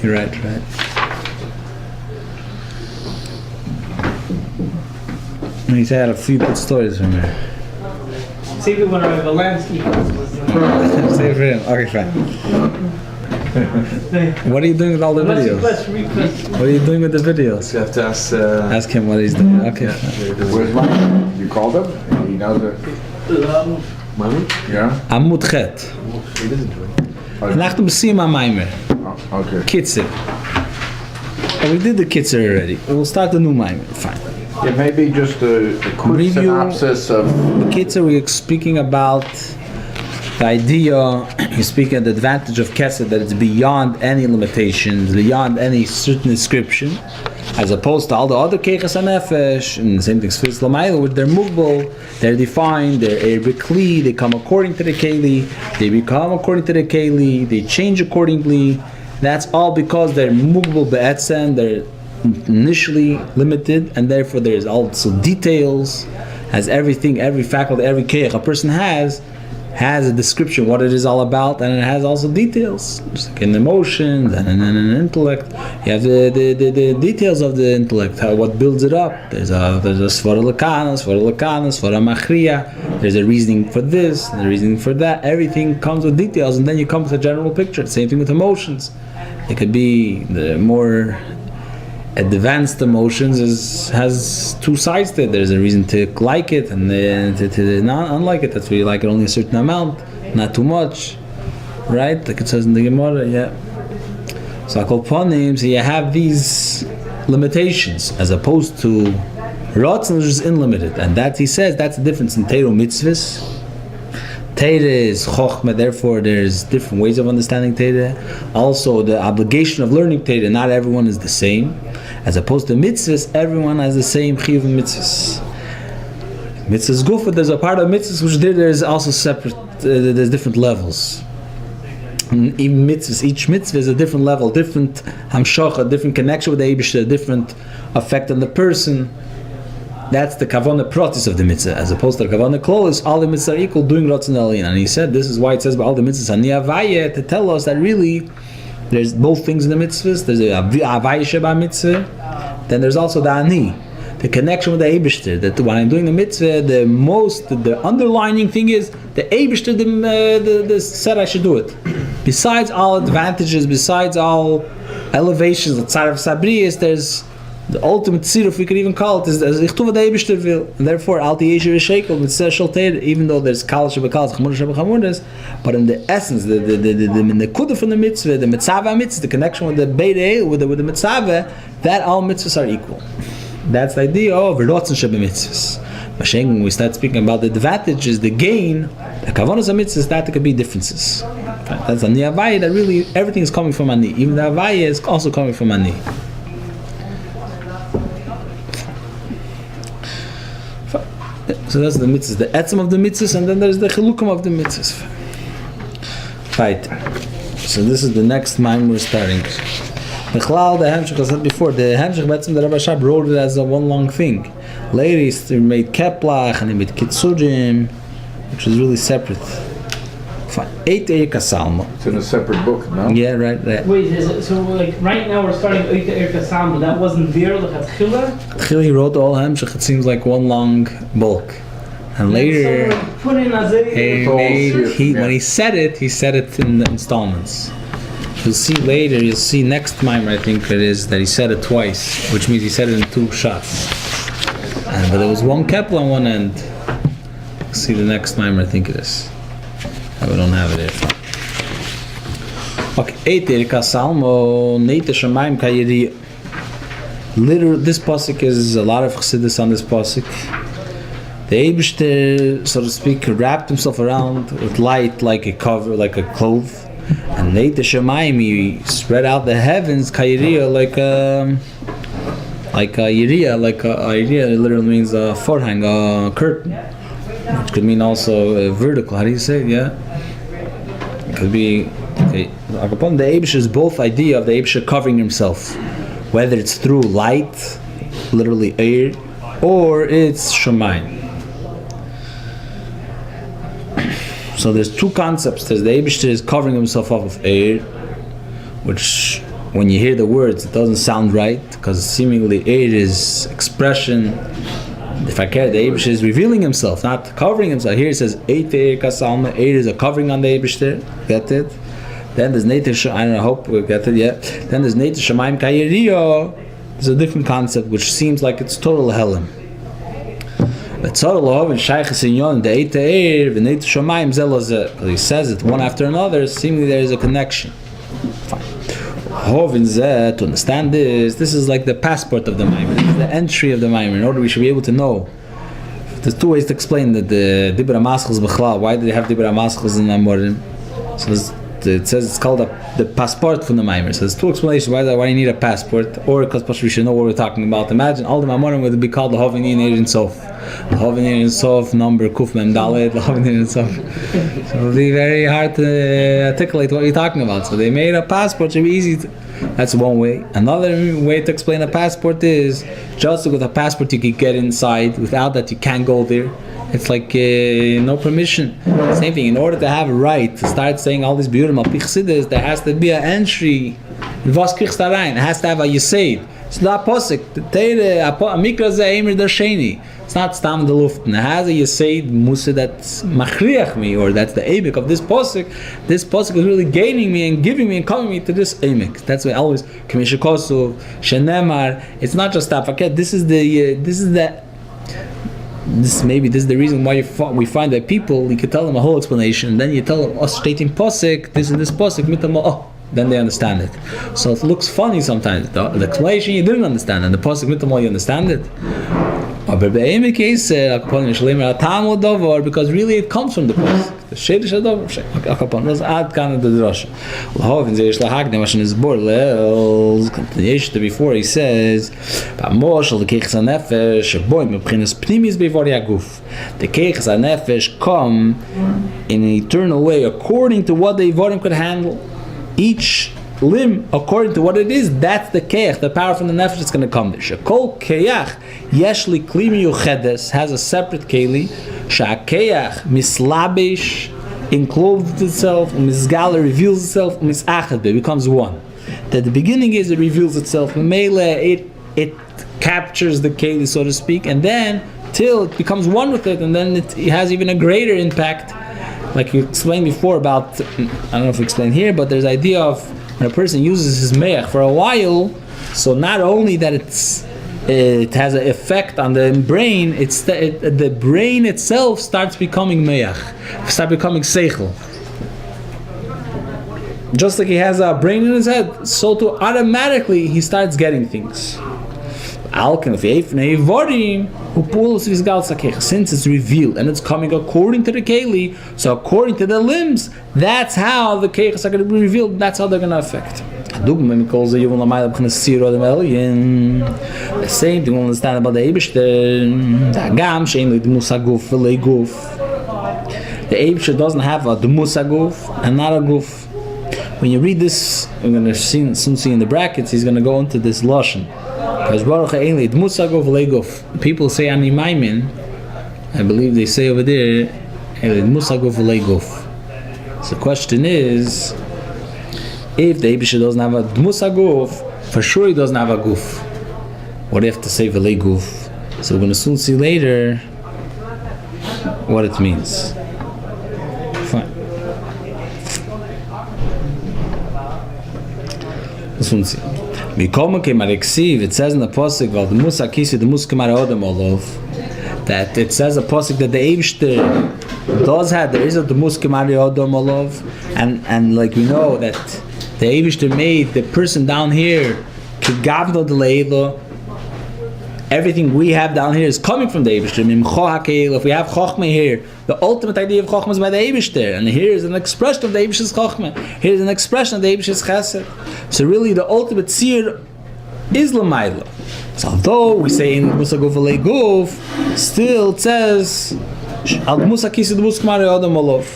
You're right. He said a few good stories from here. Save it when Rebbe Lansky was listening. Save it for him. Okay, fine. What are you doing with all the videos? What are you doing with the videos? You have to ask. Ask him what he's doing. Okay. Where's mine? You called him? He knows it. Mommy? Yeah? Amud Chet. He doesn't do it. Nachtum B'Sima Maimer. Oh, okay. Kitzer. Oh, we did the Kitzer already. We'll start the new Maimer. Fine. Yeah, maybe just a quick Review. synopsis of... The Kitzer, we're speaking about the idea, you're speaking of the advantage of Kesed, that it's beyond any limitations, beyond any certain description, as opposed to all the other Keiches HaNefesh, and the same thing, Sfis L'mayla, which they're movable, they're defined, they're erbikli, they come according to the Keli, they become according to the Keli, they change accordingly. That's all because they're movable be'etzem, they're initially limited, and therefore there's also details, as everything, every faculty, every Keich a person has a description what it is all about, and it has also details, just like in emotions and in intellect. You have the details of the intellect, what builds it up. There's a svara l'kana, svara machriya. There's a reasoning for this, and a reasoning for that. Everything comes with details, and then you come with a general picture. Same thing with emotions. It could be the more advanced emotions has two sides to it. There's a reason to like it and to not unlike it. That's why you like it only a certain amount, not too much, right? Like it says in the Gemara, yeah. So so you have these limitations as opposed to Ratzon, which is unlimited, and that he says that's the difference in Teiro mitzvahs. Teira is chokhmah, therefore there's different ways of understanding Teira. Also, the obligation of learning Teira, not everyone is the same. As opposed to mitzvahs, everyone has the same chiyuv mitzvahs. Mitzvahs gufa, there's a part of mitzvahs which there's also separate, there's different levels. And even mitzvahs, each mitzvah is a different level, different hamshacha, different connection with the Eibishter, different effect on the person. That's the kavanah pratis of the mitzvah, as opposed to the kavanah klolis. All the mitzvahs are equal, doing ratzon aliyah. And he said this is why it says by all the mitzvahs ani avaya, to tell us that really there's both things in the mitzvahs. There's a avaya sheba mitzvah, then there's also the ani, the connection with the Eibishter. That when I'm doing the mitzvah, the underlining thing is the Eibishter the said I should do it. Besides all advantages, besides all elevations, the tzar of sabriyas, there's the ultimate tzir, if we could even call it, is ichtuva the Eibishter will, and therefore alti yeshiv shekel mitzvah shel teir, even though there's kal shebekal chmur shebechamuras, but in the essence, the nekuda from the mitzvah, the mitzvah mitzvah, the connection with the beirei, with the mitzvah, that all mitzvahs are equal. That's the idea of rotzen shebe mitzvahs. When we start speaking about the advantages, the gain, the kavanos of mitzvahs, that there could be differences. That's ani avaya, that really everything is coming from ani. Even the avaya is also coming from ani. So that's the mitzvahs, the etzem of the mitzvahs, and then there's the chilukim of the mitzvahs. Right. So this is the next mime we're starting. The chlal, the hemshech, I said before, the hemshech betzim, the Rashab wrote it as a one long thing. Later he made keplach and he made kitzurim, which is really separate. Fine. 8 Erika Salmo. It's in a separate book, no? Yeah, right. Wait, is it, so like right now we're starting Oita Erika Sam, but that wasn't there, like at Chila? Chil, he wrote all hemshech, it seems like one long bulk. And later, put in when he said it in the installments. You'll see later, you'll see next time I think it is that he said it twice, which means he said it in 2 shots. But there was one kepler on one end. See the next time I think it is. We don't have it here. Okay, 8 Erika Salmo, Neite Shemaim Kayiri. Literally, this pasuk is a lot of chassidus on this pasuk. The Eibishter, so to speak, wrapped himself around with light like a cover, like a cloth. And Neite Shemaim, he spread out the heavens, Kayiriya, like a yiriya, it literally means a forehang, a curtain. Which could mean also vertical, how do you say it? Yeah? It could be, okay. Upon the Eibishter is both idea of the Eibishter covering himself, whether it's through light, literally air, or it's Shemaim. So there's 2 concepts. There's the Eibishter is covering himself off of air, which when you hear the words, it doesn't sound right, because seemingly Eir is expression. If I care, the Eibush is revealing himself, not covering himself. Here it says Eir Kasalma. Eir is a covering on the Eibush there. Get it? Then there's Neiter. I don't know. I hope we get it. Yeah. Then there's Neiter Shemaim Kayiriyo. There's a different concept which seems like it's total helim. But total love and Shaykhs in Yon the Eir the Neiter Shemaim Zelazeh. He says it one after another. Seemingly there is a connection. Fine. To understand this is like the passport of the Maimer. This is the entry of the Maimer. In order we should be able to know. There's two ways to explain that the Dibra Maschels B'chlal. Why do they have Dibra Maschels in Amorim? So it says it's called the passport from the Maimer. So there's two explanations why you need a passport, or because we should know what we're talking about. Imagine all the Amorim would be called the Hovini in Sof. The Hovini in Sof number Kuf Mem Dalet, the Hovini in Sof. So it'll be very hard to articulate what you're talking about. So they made a passport, should be easy to. That's one way. Another way to explain a passport is just with a passport you can get inside. Without that you can't go there. It's like no permission. Same thing. In order to have a right to start saying all these beautiful Chassidus, there has to be an entry. It has to have a Yisaid. It's not posik. It's not stam the luft. It has a Yisaid Musa that's machriach me, or that's the emek of this posik. This posik is really gaining me and giving me and coming me to this emek. That's why always Kamishikosu, Shenemar. It's not just that. This is the reason why we find that people, you can tell them a whole explanation, and then you tell them, stating posik, this is this posik, then they understand it. So it looks funny sometimes. The explanation you didn't understand, and the posik mitamol you understand it. But the case, because really it comes from the posik. The shadish adav, was ad kana the drasha. Lahovin zeish lahagdim ashen is borlels. Continuation to before he says, "Ba'moshel the keiches hanefesh boy mebchinas pnimis before yaguf." The keiches hanefesh come in an eternal way according to what the ivorim could handle. Each limb, according to what it is, that's the keich, the power from the nefesh that's going to come there. Shekol keich yeshli klimi yuchedes has a separate keli. Sha'keich mislabish enclosed itself, misgala reveals itself, misachad becomes one. That the beginning is it reveals itself, mele it captures the keli, so to speak, and then till it becomes one with it, and then it has even a greater impact. Like you explained before about, I don't know if we explained here, but there's the idea of when a person uses his me'ach for a while, so not only that it has an effect on the brain, it's the brain itself starts becoming me'ach, starts becoming seichel. Just like he has a brain in his head, so too automatically he starts getting things. Since it's revealed and it's coming according to the keli, so according to the limbs, that's how the keiches are going to be revealed. That's how they're going to affect. The same thing we understand about the Eibishter. The Eibishter doesn't have a Dmus Aguf and not a Guf. When you read this, we're going to soon see in the brackets, he's going to go into this Lashon. People say Ani Maimin, I believe they say over there, so the question is, if the Eibishter doesn't have a Dmusaguf, for sure he doesn't have a Guf. What do you have to say V'lei Guf? So we're going to soon see later what it means. Fine. We'll soon see. It says in the pasuk that it says a pasuk that the Eibishter does have, there is a Demus Kemari Odom Olov, and like we know that the Eibishter made the person down here Kigavno de Leilo. Everything we have down here is coming from the Eibishter. If we have Chochmah here, the ultimate idea of Chochmah is by the Eibishter, and here is an expression of the Eibishter's Chochmah. Here is an expression of the Eibishter's Chesed. So really, the ultimate Tzir is L'mayla. So although we say in Musa Guf Alei Guf, still it says Al Musa Kisi D'Mus K'mari Odom Olov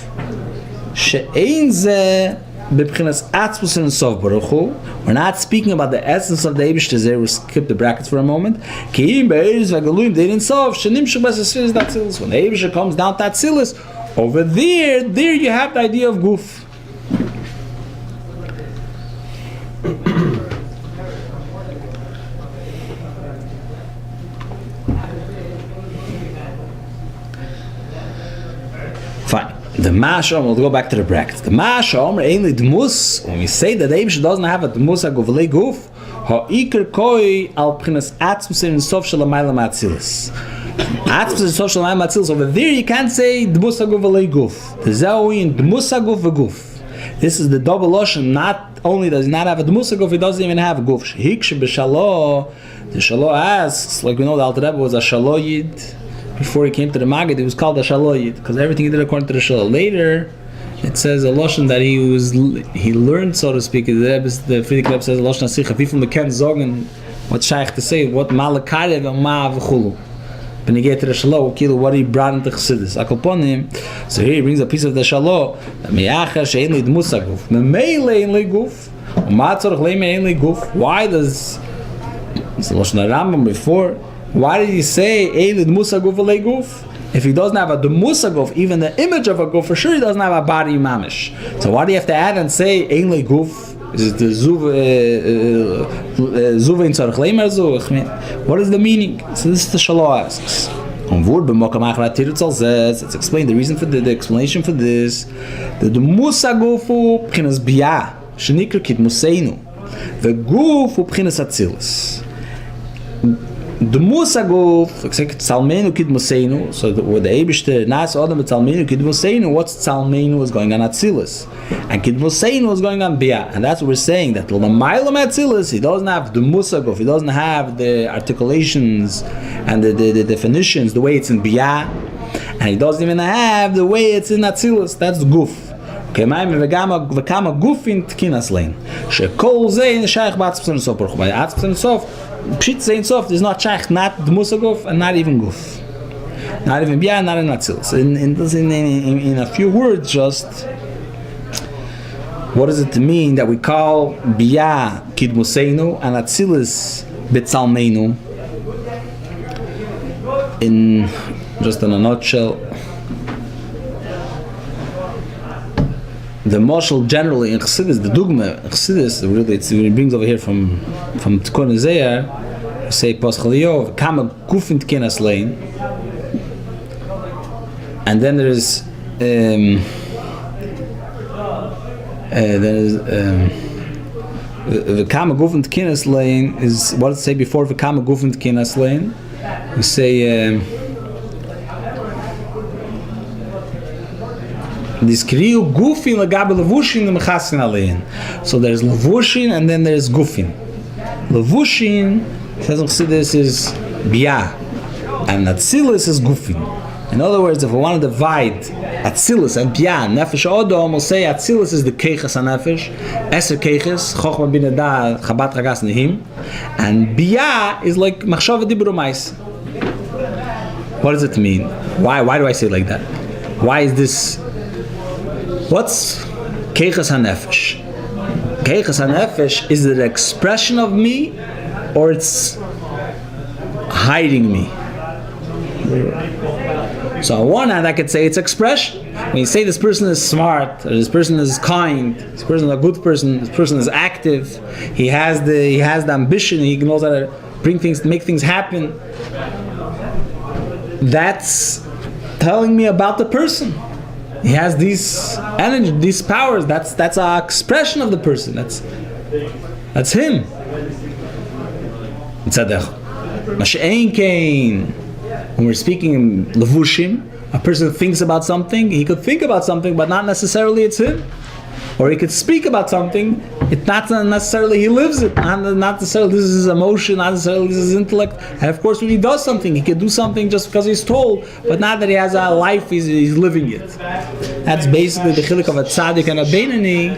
She'ein Zeh B'B'chinas Atzmus and Sof Baruch Hu. We're not speaking about the essence of the Eibishter there. We'll skip the brackets for a moment. Ki'im Beis V'Galuim Dein Sof Shenim Shubas Asiris Datzilis. When the Eibishter comes down to Datzilis, over there you have the idea of Guf. The Mashal, we'll go back to the brackets. The Mashal, ainly Dmus, when we say that Eibush doesn't have a Dmus Aguvlei Guf, Ha'ikr Koi al Pchinas Atzmus in Sof Shalamayla Matzilis. Atzmus in Sof Shalamayla Matzilis. Over there you can't say Dmus Aguvlei Guf. The Zawi Dmus Aguf V'Guf. This is the double Lashon. Not only does he not have a Dmus Aguf, he doesn't even have a Guf. Hiksh B'Shalo, the Shalo asks, like we know the Alter Rebbe was a Shaloyid. Before he came to the Maggid, he was called a Shaloyid because everything he did according to the Shalo. Later, it says a Lashon that he learned, so to speak. The Friedrich Rebbe says a Lashon Asicha. People can sagen what Shaykh to say, what Malakarev and Ma v'chulu. When he get to the Shalo, what he brought into Chassidus. Akoponim. So here he brings a piece of the Shalo. Me'acher she'en li d'mus haguf. Me'mele ein li guf. U'matzorach le'me ein li guf. Why does... It's a Lashon Rambam before. Why did he say Eilid Musaguf Alei Guf? If he doesn't have a Musaguf, even the image of a guf, for sure he doesn't have a body mamish. So why do you have to add and say Eilid Guf? Is it the Zuva in Tzarech Leimer Zuch? What is the meaning? So this is the Shalo asks. It's explained the reason for the explanation for this. The Musagufu Pchinas Biyah Shenikr Kid Museinu. The Gufu Pchinas Atzilus. The Musaguf, Tzalmenu Kid Museinu, so with the Eibishter, Nas Adam Tzalmenu Kid Museinu, what's Tzalmenu is going on Atzilus, and Kid Museinu is going on Biyah, and that's what we're saying, that L'Maylam Atzilus, he doesn't have the Musaguf, he doesn't have the articulations and the definitions, the way it's in Biyah, and he doesn't even have the way it's in Atzilus, that's the Guf. וכמה גופין תקינס להם שכל זה אין שייך בעצמסן סוף ברוך בעצמסן סוף pshit sein sof is not shaykh, not the musaguf and not even guf, not even biyah, not in atzilus. In a few words, just what does it mean that we call biyah kidmuseinu and atzilus betzalmeinu? In just in a nutshell, the marshal generally in Chassidus, the dogma Chassidus, really it brings over here from Cohen Zeir, say Paschaliyov, Kama Gufin Tkenas Lane, and then there's the Kama Gufin Tkenas Lane is what does it say before the Kama Gufin Tkenas Lane? We say this kriu gufin lagabe levushin mechasin alein. So there's levushin and then there's gufin. Levushin says this is biyah, and atzilus is gufin. In other words, if we want to divide atzilus and biyah, nefesh odom, we'll say atzilus is the keiches hanefesh, eser keiches, chochma bin da chabat chagas nehim, and biyah is like machshava dibur mais. What does it mean? Why do I say it like that? Why is this? What's Keiches HaNefesh? Keiches HaNefesh, is it an expression of me or it's hiding me? So on one hand I could say it's expression. When you say this person is smart, or this person is kind, this person is a good person, this person is active, he has the ambition, he knows how to bring things, make things happen, that's telling me about the person. He has these energy, these powers. That's an expression of the person. That's him. When we're speaking in levushim, a person thinks about something. He could think about something, but not necessarily it's him. Or he could speak about something. It's not necessarily he lives it. Not necessarily this is his emotion. Not necessarily this is his intellect. And of course, when he does something, he could do something just because he's told, but not that he has a life. He's living it. That's basically the chilik of a tzaddik and a beinani.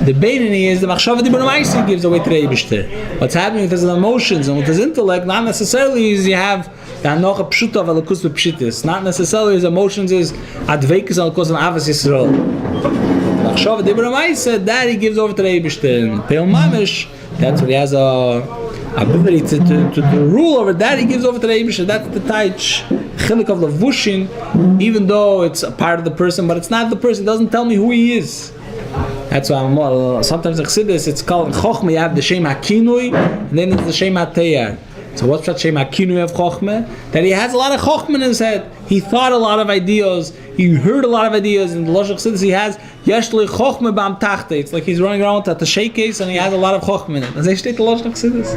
The beinani is the machshava dibur ma'aseh gives away to the Eibishter. What's happening with his emotions and with his intellect, not necessarily is you have the anocha pshuta of alakus b'pshitis. Not necessarily his emotions is adveikus alakus and avas Yisrael. Rashab Dibra Maisa, that he gives over to the Eibishter. Peil Mamish, that's what he has a ability to rule over. That he gives over to the Eibishter. That's the taich chilik of levushin, even though it's a part of the person, but it's not the person. It doesn't tell me who he is. That's why sometimes in Chassidus it's called Chochma. You have the Shem HaKinui, and then it's the Shem HaTeyar. So what's that Shem HaKinui of Chochmah? That he has a lot of Chochmah in his head. He thought a lot of ideas. He heard a lot of ideas. In the Lashon Chassidus, he has Yesh li Chochmah b'am tachte. It's like he's running around at the showcase and he has a lot of Chochmah in it. As I state the Lashon Chassidus.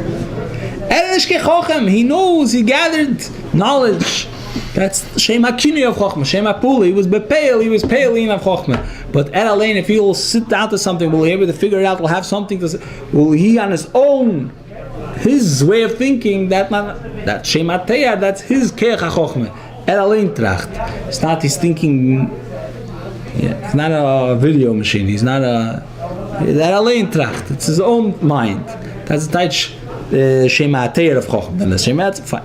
He knows. He gathered knowledge. That's Shem HaKinui of Chochmah. Shem HaPuli. He was bepeil. He was peilin of Chochmah. But Ed Alain, if he will sit down to something, will he be able to figure it out? Will have something to say? Will he on his own? His way of thinking, that Shem HaTeya, that's his Keach HaChochmah. Er allein tracht. It's not his thinking, it's not a video machine, he's not a... Er allein tracht. It's his own mind. That's the type Shem HaTeya of Chochmah. Then the Shem HaTeya, fine.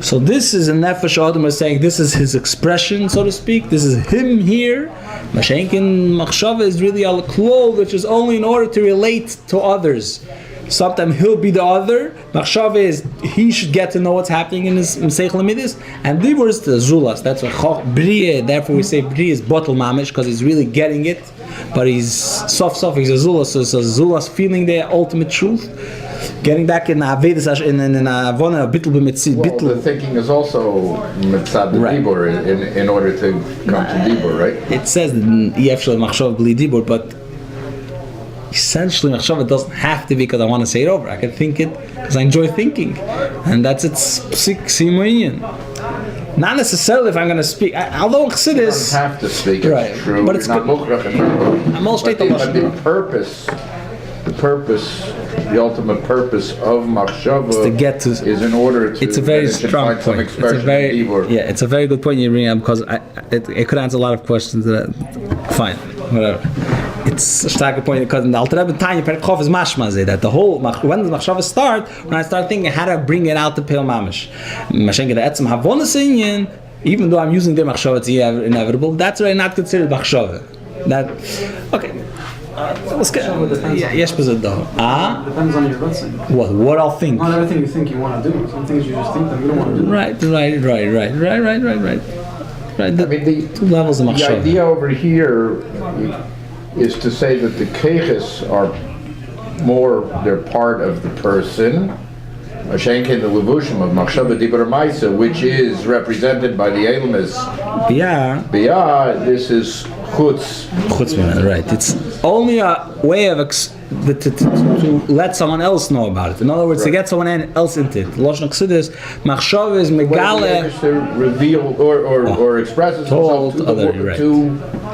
So this is a Nefesh Adam is saying, this is his expression, so to speak. This is him here. Mashenkin Machshava is really a klol, which is only in order to relate to others. Sometimes he'll be the other. Machshava is he should get to know what's happening in his Mesech Lamidis. And Dibur is the Zulas. That's what Brie. Therefore we say Brie is Botel Mamish because he's really getting it. But he's soft, he's a Zulas. So it's a Zulas feeling the ultimate truth. Getting back in Avedis in Avona a bitl b'mitzid. Well, the thinking is also mitzad the dibur in order to come to dibur, right? It says yefshel machshav bli dibur, but essentially machshava doesn't have to be because I want to say it over. I can think it because I enjoy thinking, and that's its simuyin. Not necessarily if I'm going to speak. Although Chassidus, you don't have to speak. It's right? True. But it's good. I'm all straight to but the purpose, the ultimate purpose of machshava to get to, is in order to. It's a very strong point. It's a very good point you bring up because it could answer a lot of questions. Fine, whatever. It's a strong point because in the Alter Rebbe Tanya Perkov is mashma that the whole when the machshava start, when I start thinking how to bring it out to Peil Mamish, Mashenke the Etzem Havonas Inyan, even though I'm using the machshava, it's inevitable. That's why not considered machshava. That okay. Let's get. Yes, depends on your blessing. What I'll think. Not everything you think you want to do. Some things you just think that you don't want to do. Right. I mean, the two levels of machshava. The idea over here is to say that the keches are they're part of the person. Mashenkin the levushim of machshava dibur ma'isa, which is represented by the Eilumis. Bia. This is chutz, right? It's only a way of to let someone else know about it. In other words, to get someone else into it. Lashon Chassidus, machshava is megale to reveal or express itself to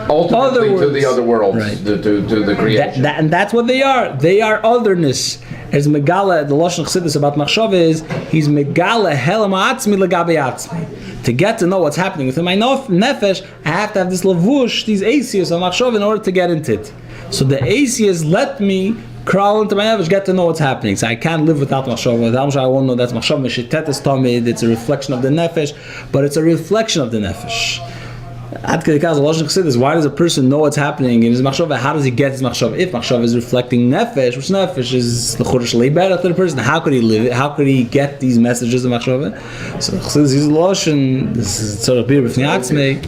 ultimately to the other worlds, right. to the creation. And that's what they are. They are otherness. As megale, the Lashon Chassidus about machshava is he's megale helam atzmi legabe atzmi. To get to know what's happening within my nefesh, I have to have this lavush, these asias of machshava in order to get into it. So the asias let me crawl into my nefesh, get to know what's happening. So I can't live without machshava. Without I won't know that's machshava meshitetes tamid. It's a reflection of the nefesh, but it's a reflection of the nefesh. Why does a person know what's happening in his machshava? How does he get his machshava? If machshava is reflecting nefesh, which nefesh is the chodesh leiber to the person, how could he live it? How could he get these messages of machshava? So Chassidus uses lashon. This is sort of bir b'fnei atzmei.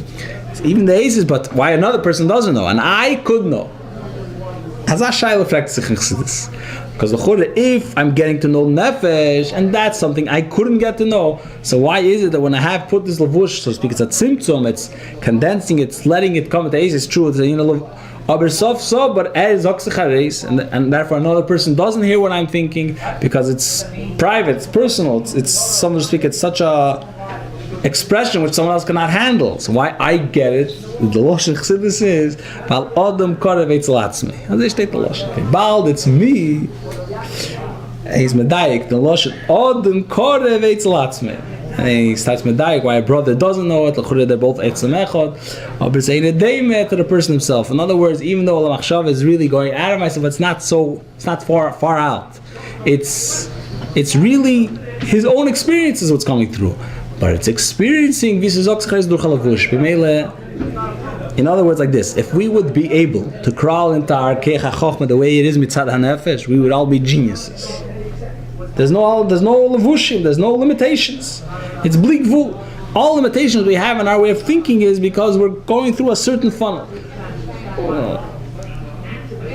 Even the aces, but why another person doesn't know and I could know? Has a shayla reflects in Chassidus. Because if I'm getting to know nefesh, and that's something I couldn't get to know, so why is it that when I have put this lavush, so to speak, it's a tzimtzum, it's condensing, it's letting it come to ace, it's true, it's a aber but as and therefore another person doesn't hear what I'm thinking because it's private, it's personal, it's so to speak, it's such a expression which someone else cannot handle. So why I get it, the Lashon Chassidus is Bal Adam Korev Eitz Latzmi. As I state the Lashon. Bald, it's me. He's Medayik. The Lashon Adam Korev Eitz Latzmi. And he starts Medayik why a brother doesn't know it. They're both Eitzem Echad. But it's a Deime to the person himself. In other words, even though the Machshav is really going out of myself, it's not far out. It's really his own experience is what's coming through. But it's experiencing in other words, like this: if we would be able to crawl into our Kecha Chochma the way it is mitzad hanefesh, we would all be geniuses. There's no levushim, there's no limitations. It's bleak vul. All limitations we have in our way of thinking is because we're going through a certain funnel.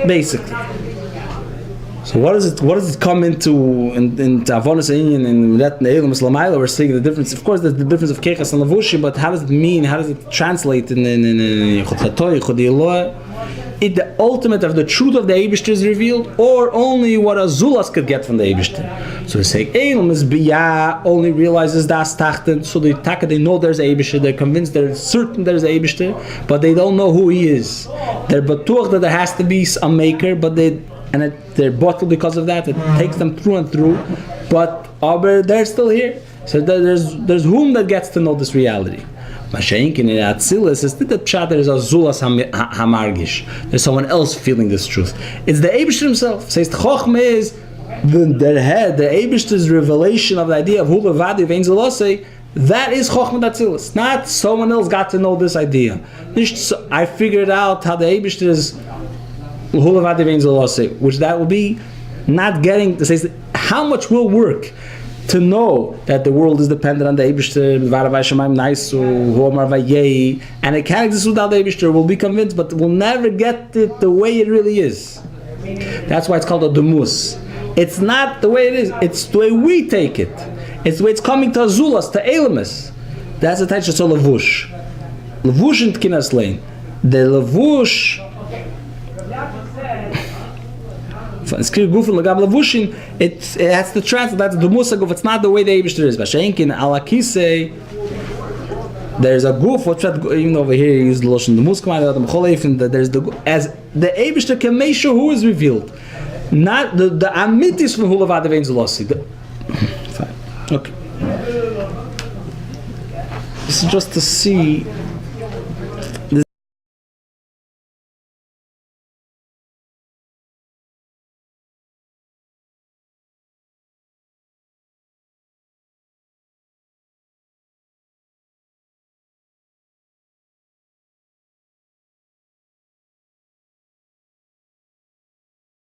Basically. So what does it come into in Avonos Ayin and that Ne'elim Islamayla? We're seeing the difference. Of course, there's the difference of Kechas and Lavushi, but how does it mean? How does it translate in Chod Chatoy, Chod Yeloah? It the ultimate of the truth of the Eibishter is revealed, or only what a Zulas could get from the Eibishter. So we say Elam is Biyah only realizes Das Tachten, so they know there's Eibishter, they're convinced, they're certain there's Eibishter, but they don't know who he is. They're batuach that there has to be a maker, but they're bottled because of that. It takes them through and through, but they're still here. So there's whom that gets to know this reality. Mashenkin in Atzilis is that the pshat there is a Zulas Hamargish. There's someone else feeling this truth. It's the Eibishter himself. Says the Chochmah is the head, the Eibishter's revelation of the idea of Hu Levadi Vein Zelosei. That is Chochmah Atzilis. Not someone else got to know this idea. I figured out how the Eibishter is Hu Levadi Vein Zelosei, which that will be not getting. Says how much will work to know that the world is dependent on the Eibishter, and it can't exist without the Eibishter. We'll be convinced, but we'll never get it the way it really is. That's why it's called a demus. It's not the way it is. It's the way we take it. It's the way it's coming to Azulas, to Elamis. That's the type of Levush. Levush in Tkinas Lane. The Levush. It has to translate. That's the musag of it's not the way the Eibishter is. Vashenkin alakise. There's a goof. Even over here, you use the lotion the muskman. There's the as the Eibishter can make sure who is revealed, not the amitis from Hulavad Vein Zelosi. Fine. Okay. This is just to see